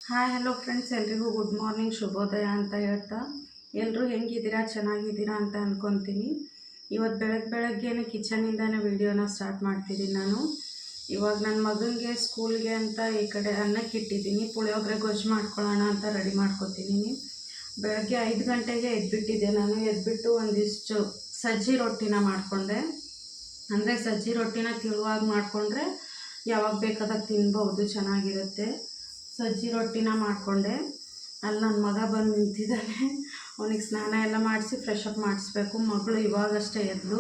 Hi hello friends, ಎಲ್ರಿಗೂ good morning, ಶುಭೋದಯ ಅಂತ ಹೇಳ್ತಾ ಎಲ್ಲರೂ ಹೆಂಗಿದ್ದೀರಾ, ಚೆನ್ನಾಗಿದ್ದೀರಾ ಅಂತ ಅಂದ್ಕೊತೀನಿ. ಇವತ್ತು ಬೆಳಗ್ಗೆನೇ ಕಿಚನಿಂದನೇ ವೀಡಿಯೋನ ಸ್ಟಾರ್ಟ್ ಮಾಡ್ತಿದ್ದೀನಿ ನಾನು. ಇವಾಗ ನನ್ನ ಮಗನಿಗೆ ಸ್ಕೂಲ್ಗೆ ಅಂತ ಈ ಕಡೆ ಅನ್ನಕ್ಕೆ ಇಟ್ಟಿದ್ದೀನಿ. ಪುಳಿಯೋಗರೆ ಗೊಜ್ಜು ಮಾಡ್ಕೊಳ್ಳೋಣ ಅಂತ ರೆಡಿ ಮಾಡ್ಕೊತಿದ್ದೀನಿ. ಬೆಳಗ್ಗೆ 5 ಗಂಟೆಗೆ ಎದ್ಬಿಟ್ಟಿದ್ದೆ ನಾನು. ಎದ್ಬಿಟ್ಟು ಒಂದಿಷ್ಟು ಸಜ್ಜಿ ರೊಟ್ಟಿನ ಮಾಡಿಕೊಂಡೆ. ಅಂದರೆ ಸಜ್ಜಿ ರೊಟ್ಟಿನ ತಿಳುವಾಗಿ ಮಾಡಿಕೊಂಡ್ರೆ ಯಾವಾಗ ಬೇಕಾದಾಗ ತಿನ್ಬೋದು, ಚೆನ್ನಾಗಿರುತ್ತೆ. ಸಜ್ಜಿ ರೊಟ್ಟಿನ ಮಾಡಿಕೊಂಡೆ. ಅಲ್ಲಿ ನನ್ನ ಮಗ ಬಂದು ನಿಂತಿದ್ದಾನೆ. ಅವನಿಗೆ ಸ್ನಾನ ಎಲ್ಲ ಮಾಡಿಸಿ ಫ್ರೆಶ್ ಅಪ್ ಮಾಡಿಸ್ಬೇಕು. ಮಗಳು ಇವಾಗಷ್ಟೇ ಎದ್ದು,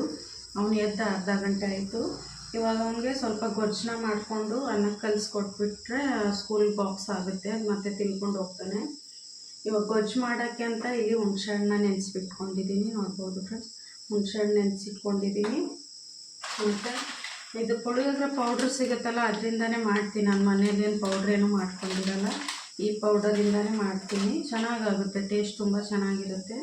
ಅವನು ಎದ್ದು ಅರ್ಧ ಗಂಟೆ ಆಯಿತು. ಇವಾಗ ಅವನಿಗೆ ಸ್ವಲ್ಪ ಗೊಜ್ಜನ್ನ ಮಾಡಿಕೊಂಡು ಅನ್ನಕ್ಕೆ ಕಲಿಸ್ಕೊಟ್ಬಿಟ್ರೆ ಸ್ಕೂಲ್ ಬಾಕ್ಸ್ ಆಗುತ್ತೆ, ಮತ್ತು ತಿನ್ಕೊಂಡು ಹೋಗ್ತಾನೆ. ಇವಾಗ ಗೊಜ್ಜು ಮಾಡೋಕ್ಕೆ ಅಂತ ಇಲ್ಲಿ ಹುಣಸೆಹಣ್ಣನ್ನ ನೆನೆಸಿಟ್ಕೊಂಡಿದ್ದೀನಿ. ನೋಡ್ಬೋದು ಫ್ರೆಂಡ್ಸ್, ಹುಣಸೆಹಣ್ಣು ನೆನೆಸಿಟ್ಕೊಂಡಿದ್ದೀನಿ. ಮತ್ತು ಇದು ಪುಳಿಯೋಗರೆ ಪೌಡ್ರ್ ಸಿಗುತ್ತಲ್ಲ, ಅದರಿಂದನೇ ಮಾಡ್ತೀನಿ. ನಾನು ಮನೇಲಿ ಏನು ಪೌಡ್ರೇನು ಮಾಡ್ಕೊಂಡಿರಲ್ಲ, ಈ ಪೌಡರಿಂದನೇ ಮಾಡ್ತೀನಿ. ಚೆನ್ನಾಗಾಗುತ್ತೆ, ಟೇಸ್ಟ್ ತುಂಬ ಚೆನ್ನಾಗಿರುತ್ತೆ.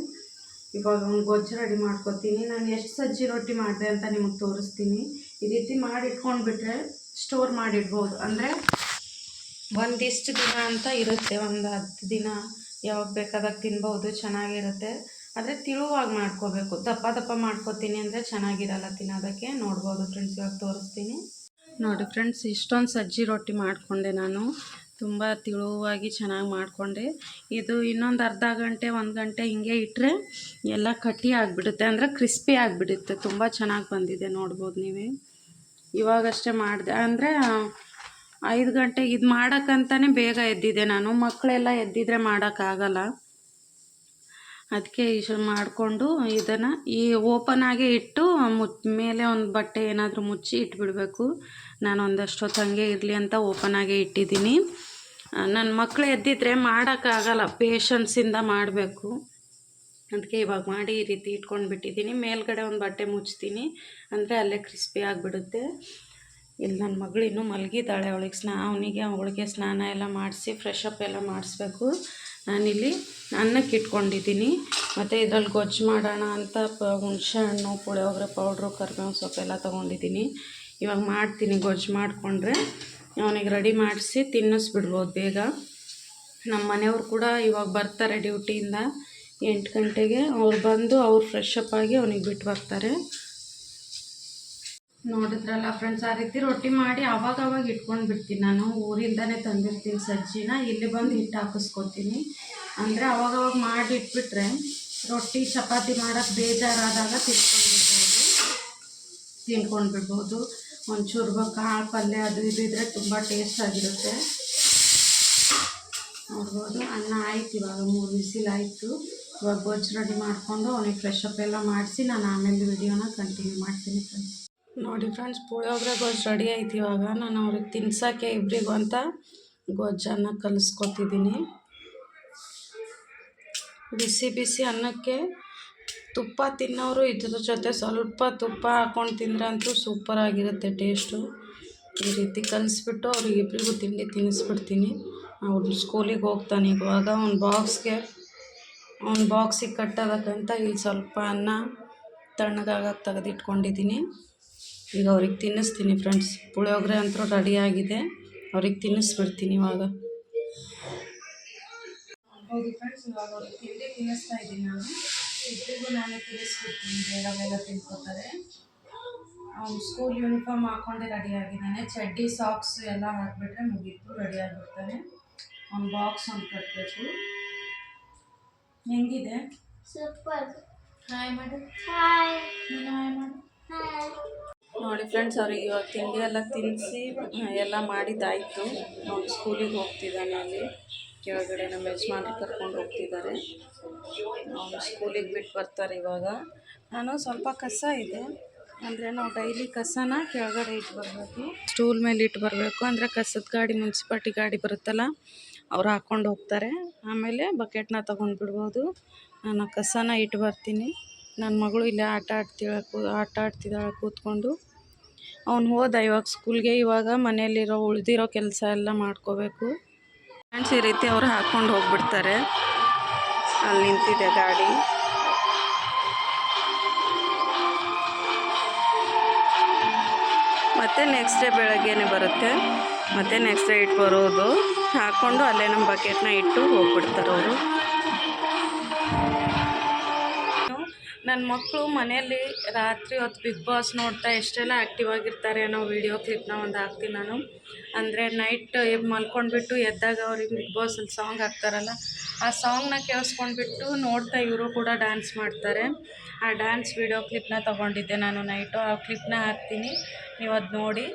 ಇವಾಗ ಒಂದು ಗೊಜ್ಜು ರೆಡಿ ಮಾಡ್ಕೊತೀನಿ. ನಾನು ಎಷ್ಟು ಸಜ್ಜಿ ರೊಟ್ಟಿ ಮಾಡಿದೆ ಅಂತ ನಿಮಗೆ ತೋರಿಸ್ತೀನಿ. ಈ ರೀತಿ ಮಾಡಿಟ್ಕೊಂಡ್ಬಿಟ್ರೆ ಸ್ಟೋರ್ ಮಾಡಿಡ್ಬೋದು. ಅಂದರೆ ಒಂದಿಷ್ಟು ದಿನ ಅಂತ ಇರುತ್ತೆ, ಒಂದು 10 ದಿನ ಯಾವಾಗ ಬೇಕಾದಾಗ ತಿನ್ಬೋದು, ಚೆನ್ನಾಗಿರುತ್ತೆ. ಆದರೆ ತಿಳುವಾಗಿ ಮಾಡ್ಕೋಬೇಕು. ದಪ್ಪ ದಪ್ಪ ಮಾಡ್ಕೋತೀನಿ ಅಂದರೆ ಚೆನ್ನಾಗಿರಲ್ಲ ತಿನ್ನೋದಕ್ಕೆ. ನೋಡ್ಬೋದು ಫ್ರೆಂಡ್ಸ್, ಇವಾಗ ತೋರಿಸ್ತೀನಿ ನೋಡಿ. ಫ್ರೆಂಡ್ಸ್, ಇಷ್ಟೊಂದು ಸಜ್ಜಿ ರೊಟ್ಟಿ ಮಾಡಿಕೊಂಡೆ ನಾನು. ತುಂಬ ತಿಳುವಾಗಿ ಚೆನ್ನಾಗಿ ಮಾಡಿಕೊಂಡೆ. ಇದು ಇನ್ನೊಂದು ಅರ್ಧ ಗಂಟೆ 1 ಗಂಟೆ ಹಿಂಗೆ ಇಟ್ಟರೆ ಎಲ್ಲ ಕಟ್ಟಿ ಆಗಿಬಿಡುತ್ತೆ, ಅಂದರೆ ಕ್ರಿಸ್ಪಿ ಆಗಿಬಿಡುತ್ತೆ. ತುಂಬ ಚೆನ್ನಾಗಿ ಬಂದಿದೆ, ನೋಡ್ಬೋದು ನೀವೇ. ಇವಾಗಷ್ಟೇ ಮಾಡಿದೆ, ಅಂದರೆ 5 ಗಂಟೆಗೆ ಇದು ಮಾಡೋಕ್ಕಂತಲೇ ಬೇಗ ಎದ್ದಿದ್ದೆ ನಾನು. ಮಕ್ಕಳೆಲ್ಲ ಎದ್ದಿದ್ರೆ ಮಾಡೋಕ್ಕಾಗಲ್ಲ, ಅದಕ್ಕೆ ಇಷ್ಟು ಮಾಡಿಕೊಂಡು ಇದನ್ನು ಈ ಓಪನ್ ಆಗೇ ಇಟ್ಟು ಮೇಲೆ ಒಂದು ಬಟ್ಟೆ ಏನಾದರೂ ಮುಚ್ಚಿ ಇಟ್ಬಿಡಬೇಕು. ನಾನು ಒಂದಷ್ಟು ಹೊತ್ತು ಹಂಗೆ ಇರಲಿ ಅಂತ ಓಪನ್ ಆಗೇ ಇಟ್ಟಿದ್ದೀನಿ. ನನ್ನ ಮಕ್ಕಳು ಎದ್ದಿದ್ರೆ ಮಾಡೋಕ್ಕಾಗಲ್ಲ, ಪೇಷನ್ಸಿಂದ ಮಾಡಬೇಕು. ಅದಕ್ಕೆ ಇವಾಗ ಮಾಡಿ ಈ ರೀತಿ ಇಟ್ಕೊಂಡು ಬಿಟ್ಟಿದ್ದೀನಿ. ಮೇಲ್ಗಡೆ ಒಂದು ಬಟ್ಟೆ ಮುಚ್ತೀನಿ, ಅಂದರೆ ಅಲ್ಲೇ ಕ್ರಿಸ್ಪಿ ಆಗಿಬಿಡುತ್ತೆ. ಇಲ್ಲಿ ನನ್ನ ಮಗಳು ಇನ್ನೂ ಮಲಗಿದ್ದಾಳೆ. ಅವಳಿಗೆ ಸ್ನಾನ ಎಲ್ಲ ಮಾಡಿಸಿ ಫ್ರೆಶ್ ಅಪ್ ಎಲ್ಲ ಮಾಡಿಸ್ಬೇಕು. ನಾನಿಲ್ಲಿ ಅನ್ನಕ್ಕೆ ಇಟ್ಕೊಂಡಿದ್ದೀನಿ. ಮತ್ತು ಇದರಲ್ಲಿ ಗೊಜ್ಜು ಮಾಡೋಣ ಅಂತ ಹುಣಸೆ ಹಣ್ಣು, ಪುಳಿಯೋಗರೆ ಪೌಡ್ರು, ಕರಿಬೇವು ಸೊಪ್ಪೆಲ್ಲ ತೊಗೊಂಡಿದ್ದೀನಿ. ಇವಾಗ ಮಾಡ್ತೀನಿ. ಗೊಜ್ಜು ಮಾಡಿಕೊಂಡ್ರೆ ಅವನಿಗೆ ರೆಡಿ ಮಾಡಿಸಿ ತಿನ್ನಿಸ್ಬಿಡ್ಬೋದು ಬೇಗ. ನಮ್ಮ ಮನೆಯವ್ರು ಕೂಡ ಇವಾಗ ಬರ್ತಾರೆ ಡ್ಯೂಟಿಯಿಂದ 8 ಗಂಟೆಗೆ. ಅವ್ರು ಬಂದು ಅವ್ರು ಫ್ರೆಶ್ ಅಪ್ ಆಗಿ ಅವನಿಗೆ ಬಿಟ್ಟು ಬರ್ತಾರೆ. ನೋಡಿದ್ರಲ್ಲ ಫ್ರೆಂಡ್ಸ್, ಆ ರೀತಿ ರೊಟ್ಟಿ ಮಾಡಿ ಅವಾಗ ಇಟ್ಕೊಂಡು ಬಿಡ್ತೀನಿ ನಾನು. ಊರಿಂದನೇ ತಂದಿರ್ತೀನಿ ಸಜ್ಜಿನ, ಇಲ್ಲಿ ಬಂದು ಹಿಟ್ಟು ಹಾಕಿಸ್ಕೊತೀನಿ. ಅಂದರೆ ಅವಾಗವಾಗ ಮಾಡಿ ಇಟ್ಬಿಟ್ರೆ ರೊಟ್ಟಿ ಚಪಾತಿ ಮಾಡೋಕ್ಕೆ ಬೇಜಾರಾದಾಗ ತಿನ್ಕೊಂಡು ಬಿಡ್ಬೋದು. ಒಂಚೂರು ಕಾಳು ಪಲ್ಯ ಅದು ಇದು ಇದ್ದರೆ ತುಂಬ ಟೇಸ್ಟ್ ಆಗಿರುತ್ತೆ. ನೋಡ್ಬೋದು, ಅನ್ನ ಆಯ್ತು. ಇವಾಗ 3 ವಿಸಿಲ್ ಆಯಿತು. ಇವಾಗ ಗೊಜ್ಜು ರೆಡಿ ಮಾಡಿಕೊಂಡು ಅವನಿಗೆ ಫ್ರೆಶ್ ಅಪ್ ಎಲ್ಲ ಮಾಡಿಸಿ ನಾನು ಆಮೇಲೆ ವಿಡಿಯೋನ ಕಂಟಿನ್ಯೂ ಮಾಡ್ತೀನಿ ಫ್ರೆಂಡ್ಸ್. ನೋಡಿ ಫ್ರೆಂಡ್ಸ್, ಪುಳಿಯೋಗರೆ ಗೊಜ್ಜು ರೆಡಿ ಆಯ್ತು. ಇವಾಗ ನಾನು ಅವ್ರಿಗೆ ತಿನ್ಸೋಕ್ಕೆ ಇಬ್ಬರಿಗೂ ಅಂತ ಗೊಜ್ಜನ್ನು ಕಲಿಸ್ಕೊತಿದ್ದೀನಿ. ಬಿಸಿ ಬಿಸಿ ಅನ್ನಕ್ಕೆ ತುಪ್ಪ ತಿನ್ನೋರು ಇದ್ರ ಜೊತೆ ಸ್ವಲ್ಪ ತುಪ್ಪ ಹಾಕ್ಕೊಂಡು ತಿಂದರೆ ಅಂತೂ ಸೂಪರಾಗಿರುತ್ತೆ ಟೇಸ್ಟು. ಈ ರೀತಿ ಕಲಿಸ್ಬಿಟ್ಟು ಅವ್ರಿಗೆ ಇಬ್ಬರಿಗೂ ತಿಂಡಿ ತಿನ್ನಿಸ್ಬಿಡ್ತೀನಿ. ಅವ್ನು ಸ್ಕೂಲಿಗೆ ಹೋಗ್ತಾನೆ ಇವಾಗ. ಅವ್ನ ಬಾಕ್ಸಿಗೆ ಕಟ್ಟೋದಕ್ಕಂತ ಇಲ್ಲಿ ಸ್ವಲ್ಪ ಅನ್ನ ತಣ್ಣಗಾಗಕ್ಕೆ ತೆಗೆದಿಟ್ಕೊಂಡಿದ್ದೀನಿ. ಈಗ ಅವ್ರಿಗೆ ತಿನ್ನಿಸ್ತೀನಿ ಫ್ರೆಂಡ್ಸ್. ಪುಳಿಯೋಗರೆ ಅಂತೂ ರೆಡಿಯಾಗಿದೆ, ಅವ್ರಿಗೆ ತಿನ್ನಿಸ್ಬಿಡ್ತೀನಿ ಇವಾಗ. ಹೌದು ಫ್ರೆಂಡ್ಸ್, ಇವಾಗ ಅವ್ರಿಗೆ ತಿಂಡಿ ತಿನ್ನಿಸ್ತಾ ಇದ್ದೀನಿ ನಾನು. ಇಬ್ಬರಿಗೂ ನಾನೇ ತಿನ್ನಿಸ್ಬಿಡ್ತೀನಿ, ಬೇಗ ತಿನ್ಕೋತಾರೆ. ಅವ್ನು ಸ್ಕೂಲ್ ಯೂನಿಫಾರ್ಮ್ ಹಾಕ್ಕೊಂಡೆ ರೆಡಿಯಾಗಿದ್ದಾನೆ. ಚಡ್ಡಿ ಸಾಕ್ಸ್ ಎಲ್ಲ ಹಾಕಿಬಿಟ್ರೆ ಮುಗೀತು, ರೆಡಿಯಾಗಿರ್ತಾನೆ. ಅವ್ನು ಬಾಕ್ಸ್ ಒಂದು ಕಟ್ಟಬೇಕು. ಹೆಂಗಿದೆ? ಸೂಪರ್. ಹಾಯ್ ಮಾಡು. ಹಾಯ್. ನೀನು ಹಾಯ್ ಮಾಡು. ಹಾಯ್. ನೋಡಿ ಫ್ರೆಂಡ್ಸ್, ಅವ್ರಿಗೆ ಇವಾಗ ತಿಂಡಿ ಎಲ್ಲ ತಿನ್ನಿಸಿ ಎಲ್ಲ ಮಾಡಿದ್ದಾಯಿತು. ಅವ್ನು ಸ್ಕೂಲಿಗೆ ಹೋಗ್ತಿದ್ದಾನೆ. ಅಲ್ಲಿ ಕೆಳಗಡೆ ನಮ್ಮ ಯಜಮಾನ್ರು ಕರ್ಕೊಂಡು ಹೋಗ್ತಿದ್ದಾರೆ. ಅವ್ನು ಸ್ಕೂಲಿಗೆ ಬಿಟ್ಟು ಬರ್ತಾರೆ ಇವಾಗ. ನಾನು ಸ್ವಲ್ಪ ಕಸ ಇದೆ, ಅಂದರೆ ನಾವು ಡೈಲಿ ಕಸನ ಕೆಳಗಡೆ ಇಟ್ಟು ಬರಬೇಕು, ಸ್ಟೂಲ್ ಮೇಲೆ ಇಟ್ಟು ಬರಬೇಕು. ಅಂದರೆ ಕಸದ ಗಾಡಿ, ಮುನ್ಸಿಪಾಲ್ಟಿ ಗಾಡಿ ಬರುತ್ತಲ್ಲ, ಅವ್ರು ಹಾಕ್ಕೊಂಡು ಹೋಗ್ತಾರೆ. ಆಮೇಲೆ ಬಕೆಟ್ನ ತೊಗೊಂಡು ಬಿಡ್ಬೋದು. ನಾನು ಕಸನ ಇಟ್ಟು ಬರ್ತೀನಿ. ನನ್ನ ಮಗಳು ಇಲ್ಲೇ ಆಟ ಆಡ್ತಿದ್ದಾಳೆ ಕೂತ್ಕೊಂಡು. ಅವ್ನು ಹೋದ ಇವಾಗ ಸ್ಕೂಲ್ಗೆ. ಇವಾಗ ಮನೆಯಲ್ಲಿರೋ ಉಳಿದಿರೋ ಕೆಲಸ ಎಲ್ಲ ಮಾಡ್ಕೋಬೇಕು ಫ್ರೆಂಡ್ಸ್. ಈ ರೀತಿ ಅವ್ರು ಹಾಕ್ಕೊಂಡು ಹೋಗ್ಬಿಡ್ತಾರೆ. ಅಲ್ಲಿ ನಿಂತಿದೆ ಗಾಡಿ. ಮತ್ತು ನೆಕ್ಸ್ಟ್ ಡೇ ಬೆಳಗ್ಗೆನೇ ಬರುತ್ತೆ. ಮತ್ತು ನೆಕ್ಸ್ಟ್ ನೈಟ್ ಬರೋದು ಹಾಕ್ಕೊಂಡು ಅಲ್ಲೇ ನಮ್ಮ ಬಕೆಟ್ನ ಇಟ್ಟು ಹೋಗ್ಬಿಡ್ತಾರೆ ಅವರು. ನನ್ನ ಮಕ್ಕಳು ಮನೆಯಲ್ಲಿ ರಾತ್ರಿ ಹೊತ್ತು ಬಿಗ್ ಬಾಸ್ ನೋಡ್ತಾ ಎಷ್ಟೆಲ್ಲ ಆ್ಯಕ್ಟಿವ್ ಆಗಿರ್ತಾರೆ ಅನ್ನೋ ವೀಡಿಯೋ ಕ್ಲಿಪ್ನ ಒಂದು ಹಾಕ್ತೀನಿ ನಾನು. ಅಂದರೆ ನೈಟ್ ಮಲ್ಕೊಂಡ್ಬಿಟ್ಟು ಎದ್ದಾಗ ಅವ್ರಿಗೆ ಬಿಗ್ ಬಾಸಲ್ಲಿ ಸಾಂಗ್ ಹಾಕ್ತಾರಲ್ಲ, ಆ ಸಾಂಗ್ನ ಕೇಳಿಸ್ಕೊಂಡ್ಬಿಟ್ಟು ನೋಡ್ತಾ ಇವರು ಕೂಡ ಡ್ಯಾನ್ಸ್ ಮಾಡ್ತಾರೆ. ಆ ಡ್ಯಾನ್ಸ್ ವೀಡಿಯೋ ಕ್ಲಿಪ್ನ ತೊಗೊಂಡಿದ್ದೆ ನಾನು ನೈಟು. ಆ ಕ್ಲಿಪ್ನ ಹಾಕ್ತೀನಿ, ನೀವು ಅದು ನೋಡಿ.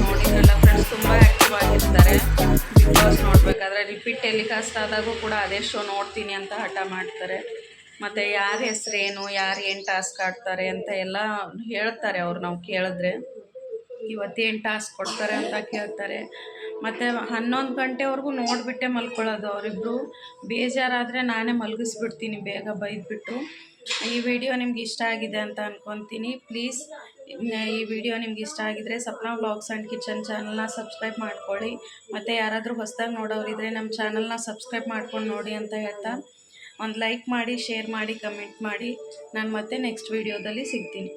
ನೋಡಿದ್ರಲ್ಲ ಫ್ರೆಂಡ್ಸ್, ತುಂಬ ಆ್ಯಕ್ಟಿವ್ ಆಗಿರ್ತಾರೆ. ಬಿಗ್ ಬಾಸ್ ನೋಡಬೇಕಾದ್ರೆ ರಿಪೀಟ್ ಟೆಲಿಕಾಸ್ಟ್ ಆದಾಗೂ ಕೂಡ ಅದೇ ಶೋ ನೋಡ್ತೀನಿ ಅಂತ ಹಠ ಮಾಡ್ತಾರೆ. ಮತ್ತು ಯಾರ ಹೆಸ್ರೇನು, ಯಾರು ಏನು ಟಾಸ್ಕ್ ಆಡ್ತಾರೆ ಅಂತ ಎಲ್ಲ ಹೇಳ್ತಾರೆ ಅವ್ರು. ನಾವು ಕೇಳಿದ್ರೆ ಇವತ್ತೇನು ಟಾಸ್ಕ್ ಕೊಡ್ತಾರೆ ಅಂತ ಕೇಳ್ತಾರೆ. ಮತ್ತು 11 ಗಂಟೆವರೆಗೂ ನೋಡಿಬಿಟ್ಟೆ ಮಲ್ಕೊಳ್ಳೋದು ಅವರಿಬ್ಬರು. ಬೇಜಾರಾದರೆ ನಾನೇ ಮಲಗಿಸ್ಬಿಡ್ತೀನಿ ಬೇಗ ಬೈದ್ಬಿಟ್ಟು. ಈ ವಿಡಿಯೋ ನಿಮ್ಗೆ ಇಷ್ಟ ಆಗಿದೆ ಅಂತ ಅಂದ್ಕೊತೀನಿ. ಪ್ಲೀಸ್ ಈ ವಿಡಿಯೋ ನಿಮ್ಗೆ ಇಷ್ಟ ಆಗಿದರೆ ಸಪ್ನಾ ವ್ಲಾಗ್ಸ್ ಆ್ಯಂಡ್ ಕಿಚನ್ ಚಾನಲ್ನ ಸಬ್ಸ್ಕ್ರೈಬ್ ಮಾಡ್ಕೊಳ್ಳಿ. ಮತ್ತು ಯಾರಾದರೂ ಹೊಸದಾಗಿ ನೋಡೋರಿದ್ದರೆ ನಮ್ಮ ಚಾನಲ್ನ ಸಬ್ಸ್ಕ್ರೈಬ್ ಮಾಡ್ಕೊಂಡು ನೋಡಿ ಅಂತ ಹೇಳ್ತಾ ಒಂದು ಲೈಕ್ ಮಾಡಿ, ಶೇರ್ ಮಾಡಿ, ಕಮೆಂಟ್ ಮಾಡಿ. ನಾನು ಮತ್ತೆ ನೆಕ್ಸ್ಟ್ ವಿಡಿಯೋದಲ್ಲಿ ಸಿಗ್ತೀನಿ.